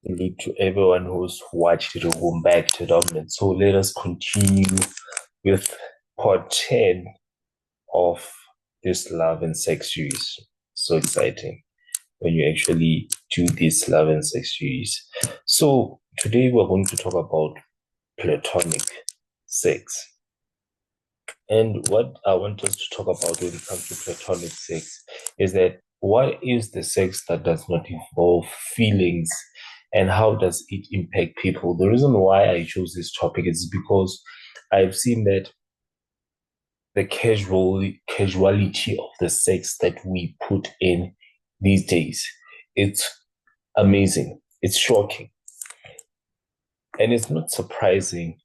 Salute to everyone who's watched it or gone back to dominant. So let us continue with part 10 of this love and sex series. So exciting when you actually do this love and sex series. So today we're going to talk about platonic sex. And what I want us to talk about when it comes to platonic sex is that what is the sex that does not involve feelings and how does it impact people? The reason why I chose this topic is because I've seen that the casuality of the sex that we put in these days, it's amazing. It's shocking. And it's not surprising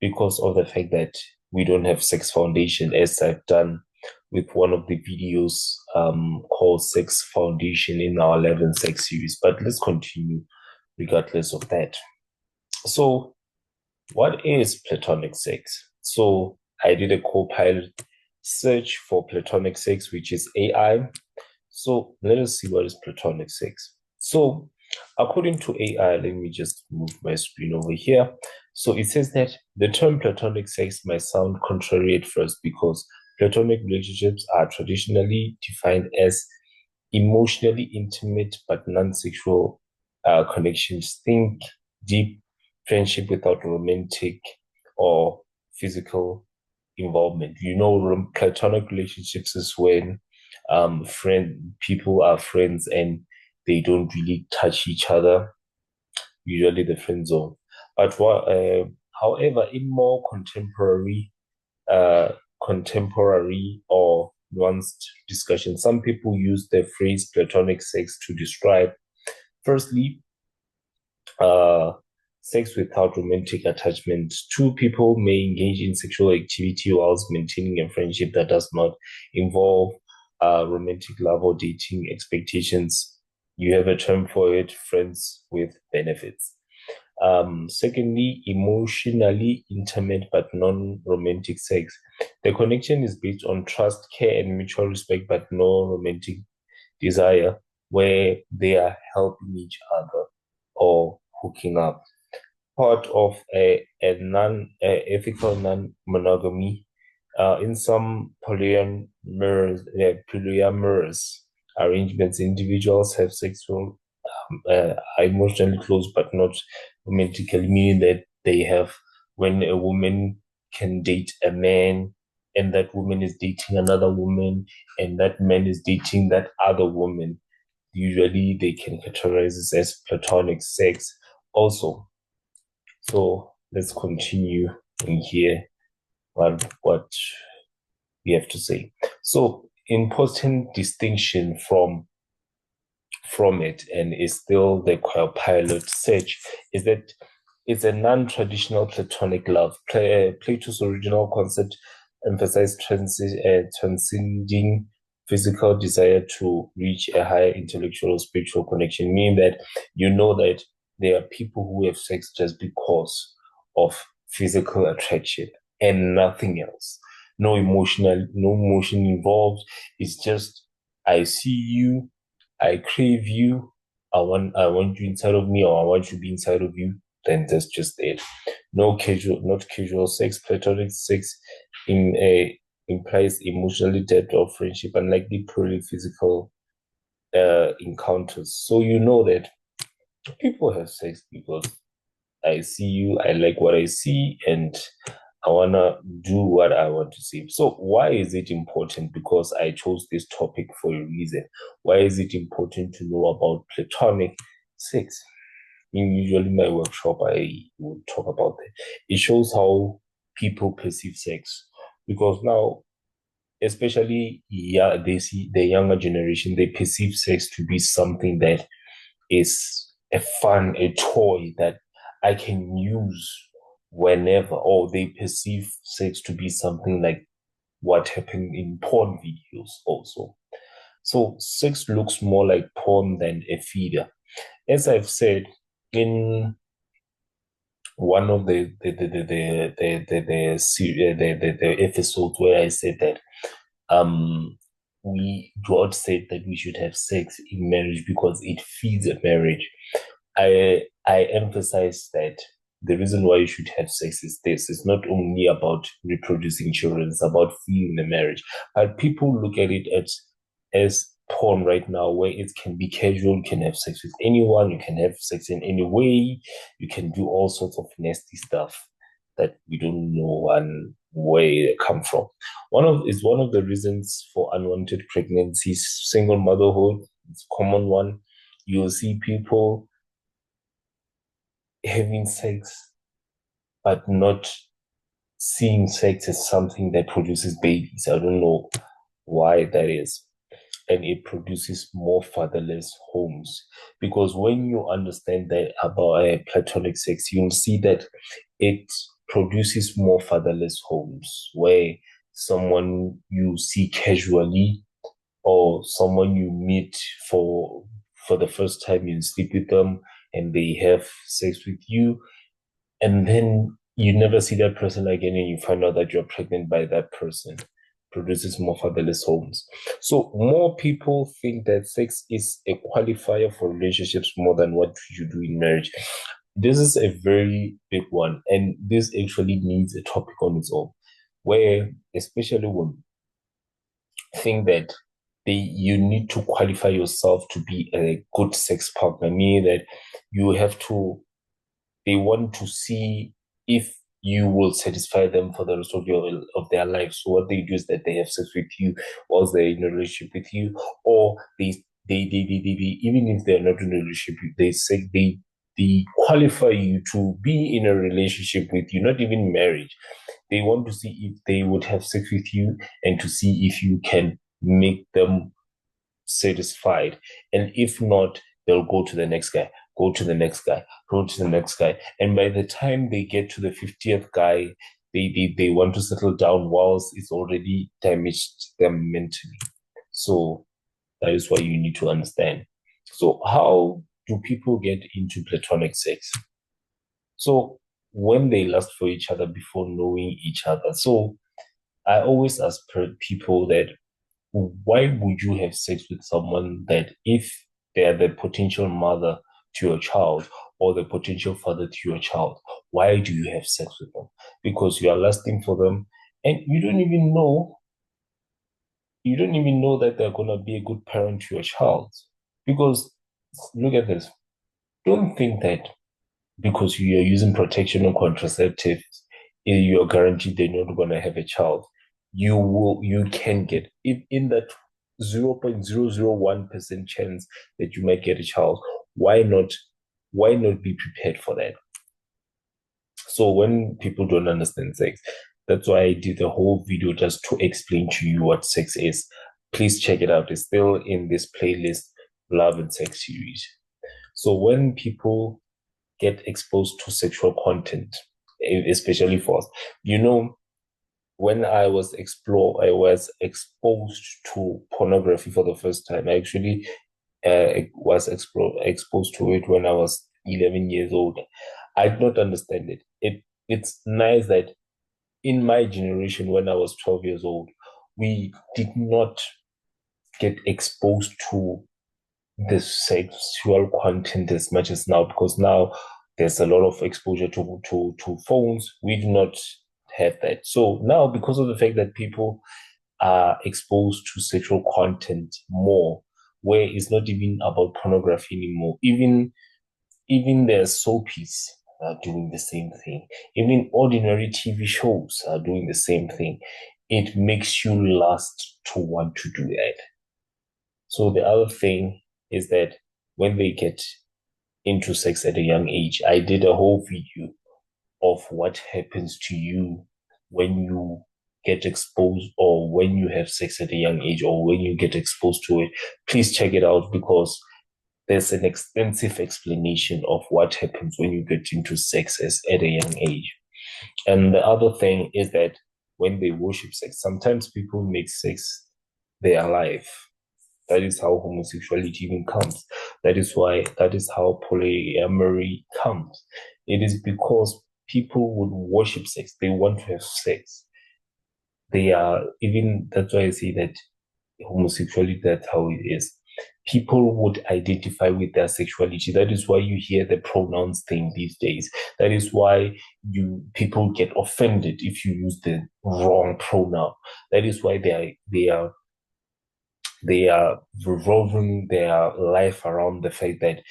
because of the fact that we don't have sex foundation, as I've done with one of the videos called Sex Foundation in our 11 sex series. But let's continue regardless of that. So, what is platonic sex? So, I did a co-pilot search for platonic sex, which is AI. So, let us see what is platonic sex. So, according to AI, let me just move my screen over here. So it says that the term platonic sex might sound contrary at first because platonic relationships are traditionally defined as emotionally intimate but non-sexual connections. Think deep friendship without romantic or physical involvement. Platonic relationships is when people are friends and they don't really touch each other, usually the friend zone. But however, in more uh, contemporary or nuanced discussion, some people use the phrase platonic sex to describe, firstly, uh, sex without romantic attachment. Two people may engage in sexual activity whilst maintaining a friendship that does not involve romantic love or dating expectations. You have a term for it, friends with benefits. Secondly, emotionally intimate but non-romantic sex. The connection is based on trust, care, and mutual respect, but no romantic desire, where they are helping each other or hooking up. Part of a non-ethical non-monogamy. In some polyamorous arrangements, individuals have sexual are emotionally close but not romantically, meaning that they have when a woman can date a man and that woman is dating another woman and that man is dating that other woman, usually they can categorize this as platonic sex also. So let's continue in here what we have to say. So important distinction from it and is still the pilot search is that it's a non-traditional platonic love. Plato's original concept emphasized transcending physical desire to reach a higher intellectual or spiritual connection, meaning that that there are people who have sex just because of physical attraction and nothing else. No emotion involved. It's just I see you, I crave you, I want you inside of me, or I want you to be inside of you, then that's just it. Not casual sex. Platonic sex in a implies emotionally depth of friendship, unlike the purely physical encounters. So you know that people have sex because I see you, I like what I see, and I wanna do what I want to see. So why is it important? Because I chose this topic for a reason. Why is it important to know about platonic sex? In usually my workshop, I would talk about it. It shows how people perceive sex. Because now, especially they see the younger generation, they perceive sex to be something that is a toy that I can use whenever, or they perceive sex to be something like what happened in porn videos also. So sex looks more like porn than a feeder. As I've said in one of the episodes where I said that um God said that we should have sex in marriage because it feeds a marriage. I I emphasize that the reason why you should have sex is this. It's not only about reproducing children, it's about feeling the marriage. But people look at it as porn right now, where it can be casual, you can have sex with anyone, you can have sex in any way, you can do all sorts of nasty stuff that we don't know and where they come from. One of the reasons for unwanted pregnancies, single motherhood, it's a common one. You'll see people having sex but not seeing sex as something that produces babies. I don't know why that is. And it produces more fatherless homes. Because when you understand that about platonic sex, you'll see that it produces more fatherless homes where someone you see casually or someone you meet for the first time, you sleep with them and they have sex with you, and then you never see that person again and you find out that you're pregnant by that person. Produces more fatherless homes. So more people think that sex is a qualifier for relationships more than what you do in marriage. This is a very big one, and this actually needs a topic on its own, where especially women think that you need to qualify yourself to be a good sex partner, meaning that you have to they want to see if you will satisfy them for the rest of their lives. So what they do is that they have sex with you whilst they're in a relationship with you, or they even if they're not in a relationship, they say they qualify you to be in a relationship with you, not even marriage. They want to see if they would have sex with you and to see if you can make them satisfied. And if not, they'll go to the next guy, go to the next guy, go to the next guy. And by the time they get to the 50th guy, they want to settle down whilst it's already damaged them mentally. So that is why you need to understand. So how do people get into platonic sex? So when they lust for each other before knowing each other. So I always ask people that why would you have sex with someone that if they're the potential mother to your child or the potential father to your child, why do you have sex with them? Because you are lusting for them and you don't even know that they're gonna be a good parent to your child. Because look at this. Don't think that because you are using protection or contraceptives, you are guaranteed they're not gonna have a child. You can get if in that 0.001% chance that you might get a child. Why not be prepared for that? So when people don't understand sex, that's why I did a whole video just to explain to you what sex is. Please check it out. It's still in this playlist, Love and Sex series. So when people get exposed to sexual content, especially for us, when I was exposed to pornography for the first time. I actually was exposed to it when I was 11 years old. I did not understand it. It's nice that in my generation, when I was 12 years old, we did not get exposed to the sexual content as much as now, because now there's a lot of exposure to phones. We do not have that. So now, because of the fact that people are exposed to sexual content more, where it's not even about pornography anymore. Even their soapies are doing the same thing. Even ordinary TV shows are doing the same thing. It makes you lust to want to do that. So the other thing is that when they get into sex at a young age, I did a whole video of what happens to you when you get exposed or when you have sex at a young age or when you get exposed to it. Please check it out because there's an extensive explanation of what happens when you get into sex at a young age. And the other thing is that when they worship sex, sometimes people make sex their life. That is how homosexuality even comes. That is how polyamory comes. It is because people would worship sex. They want to have sex. That's why I say that homosexuality, that's how it is. people would identify with their sexuality. That is why you hear the pronouns thing these days. That is why people get offended if you use the wrong pronoun. That is why they are revolving their life around the fact that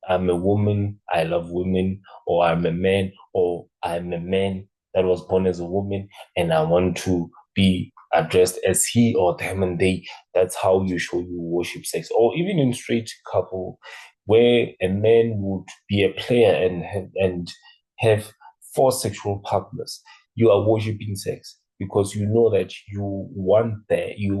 I'm a woman, I love women, or I'm a man, or I'm a man that was born as a woman, and I want to be addressed as he or them and they. That's how you show you worship sex. Or even in straight couple, where a man would be a player and have four sexual partners, you are worshiping sex because you know that you want that you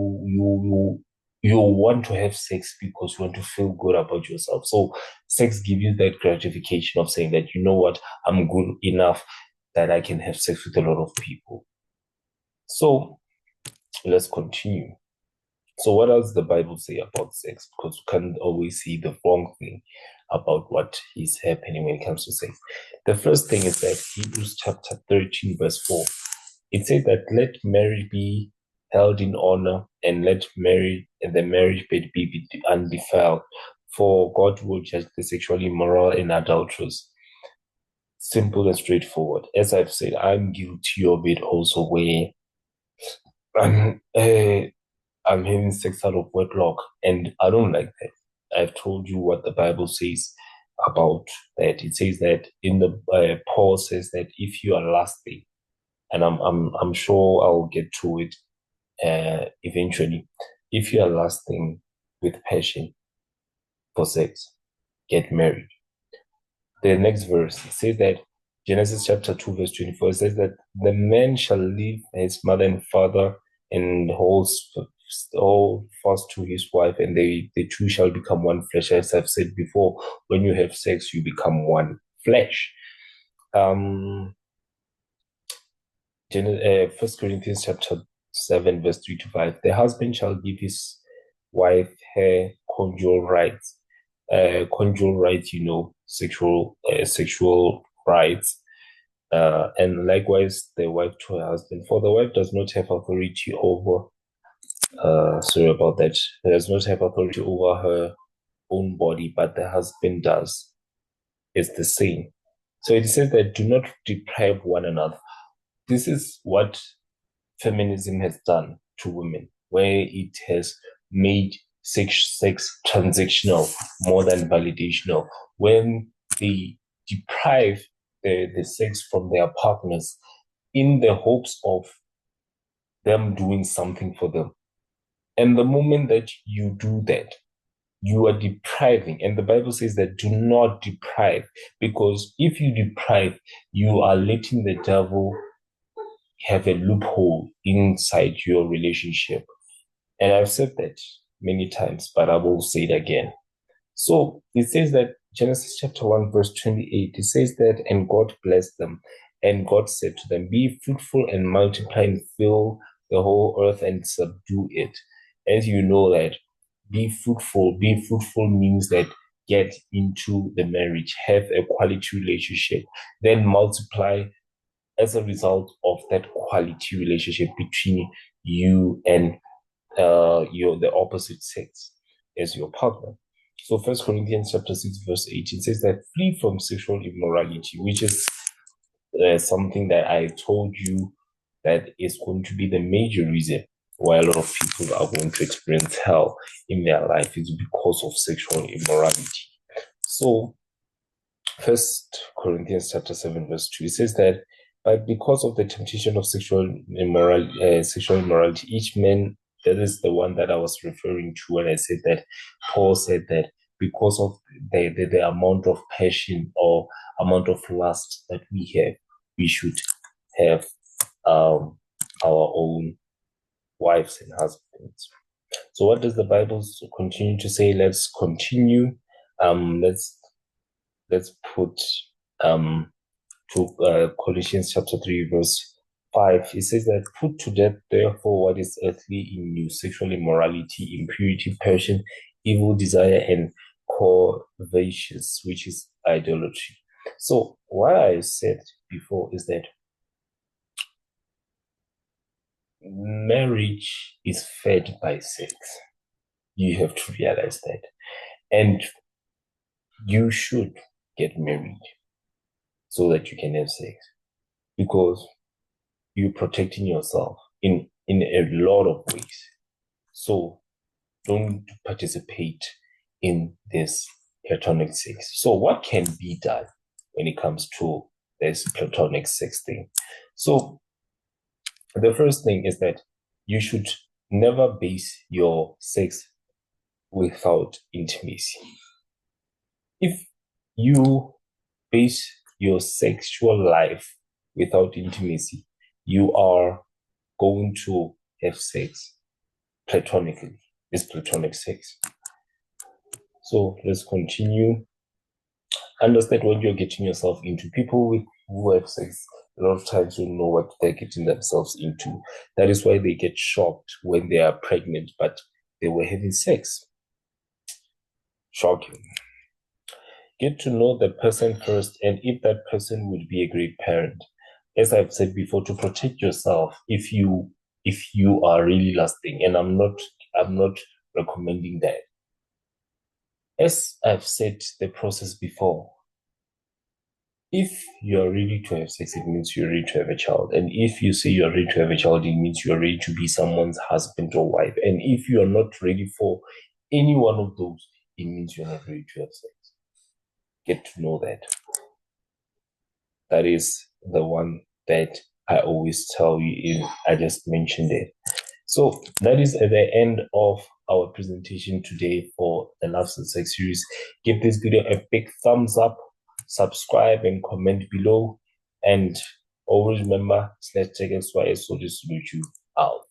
want to have sex because you want to feel good about yourself. So sex gives you that gratification of saying that, you know what, I'm good enough that I can have sex with a lot of people. So let's continue. So what does the Bible say about sex? Because you can't always see the wrong thing about what is happening when it comes to sex. The first thing is that Hebrews chapter 13, verse 4. It says that let marriage be held in honor and let marriage and the marriage bed be undefiled, for God will judge the sexually immoral and adulterous. Simple and straightforward. As I've said, I'm guilty of it also, where I'm, I'm having sex out of wedlock, and I don't like that. I've told you what the Bible says about that. It says that in the Paul says that if you are lasting, and I'm sure I'll get to it eventually. If you are lasting with passion for sex, get married. The next verse says that Genesis chapter 2, verse 24 says that the man shall leave his mother and father and hold fast to his wife, and the two shall become one flesh. As I've said before, when you have sex, you become one flesh. First Corinthians chapter 7, verse 3 to 5. The husband shall give his wife her conjugal rights. Conjugal rights, sexual rights. And likewise, the wife to her husband. For the wife does not have authority over, sorry about that, does not have authority over her own body, but the husband does. It's the same. So it says that do not deprive one another. This is what feminism has done to women, where it has made sex transactional more than validational. When they deprive the sex from their partners in the hopes of them doing something for them. And the moment that you do that, you are depriving. And the Bible says that do not deprive, because if you deprive, you are letting the devil have a loophole inside your relationship. And I've said that many times, but I will say it again. So it says that Genesis chapter 1, verse 28, it says that, and God blessed them, and God said to them, be fruitful and multiply and fill the whole earth and subdue it. As you know that be fruitful means that get into the marriage, have a quality relationship, then multiply as a result of that quality relationship between you and the opposite sex as your partner. So First Corinthians chapter 6, verse 18 says that flee from sexual immorality, which is something that I told you that is going to be the major reason why a lot of people are going to experience hell in their life is because of sexual immorality. So First Corinthians chapter 7, verse 2, it says that, but because of the temptation of sexual immorality, each man, that is the one that I was referring to when I said that Paul said that because of the amount of passion or amount of lust that we have, we should have our own wives and husbands. So what does the Bible continue to say? Let's continue. Let's put to Colossians chapter 3, verse 5. It says that put to death, therefore, what is earthly in you, sexual immorality, impurity, passion, evil desire, and covetous, which is idolatry. So what I said before is that marriage is fed by sex. You have to realize that. And you should get married so that you can have sex because you're protecting yourself in a lot of ways. So don't participate in this platonic sex. So what can be done when it comes to this platonic sex thing? So the first thing is that you should never base your sex without intimacy. If you base your sexual life without intimacy, you are going to have sex platonically. It's platonic sex. So let's continue. Understand what you're getting yourself into. People who have sex a lot of times don't know what they're getting themselves into. That is why they get shocked when they are pregnant, but they were having sex. Shocking. Get to know the person first and if that person would be a great parent. As I've said before, to protect yourself if you are really lusting, and I'm not recommending that. As I've said the process before, if you're ready to have sex, it means you're ready to have a child. And if you say you're ready to have a child, it means you're ready to be someone's husband or wife. And if you are not ready for any one of those, it means you're not ready to have sex. Get to know that. That is the one that I always tell you. I just mentioned it. So that is at the end of our presentation today for the Loves and Sex series. Give this video a big thumbs up, subscribe and comment below. And always remember, /SYS so this will you out.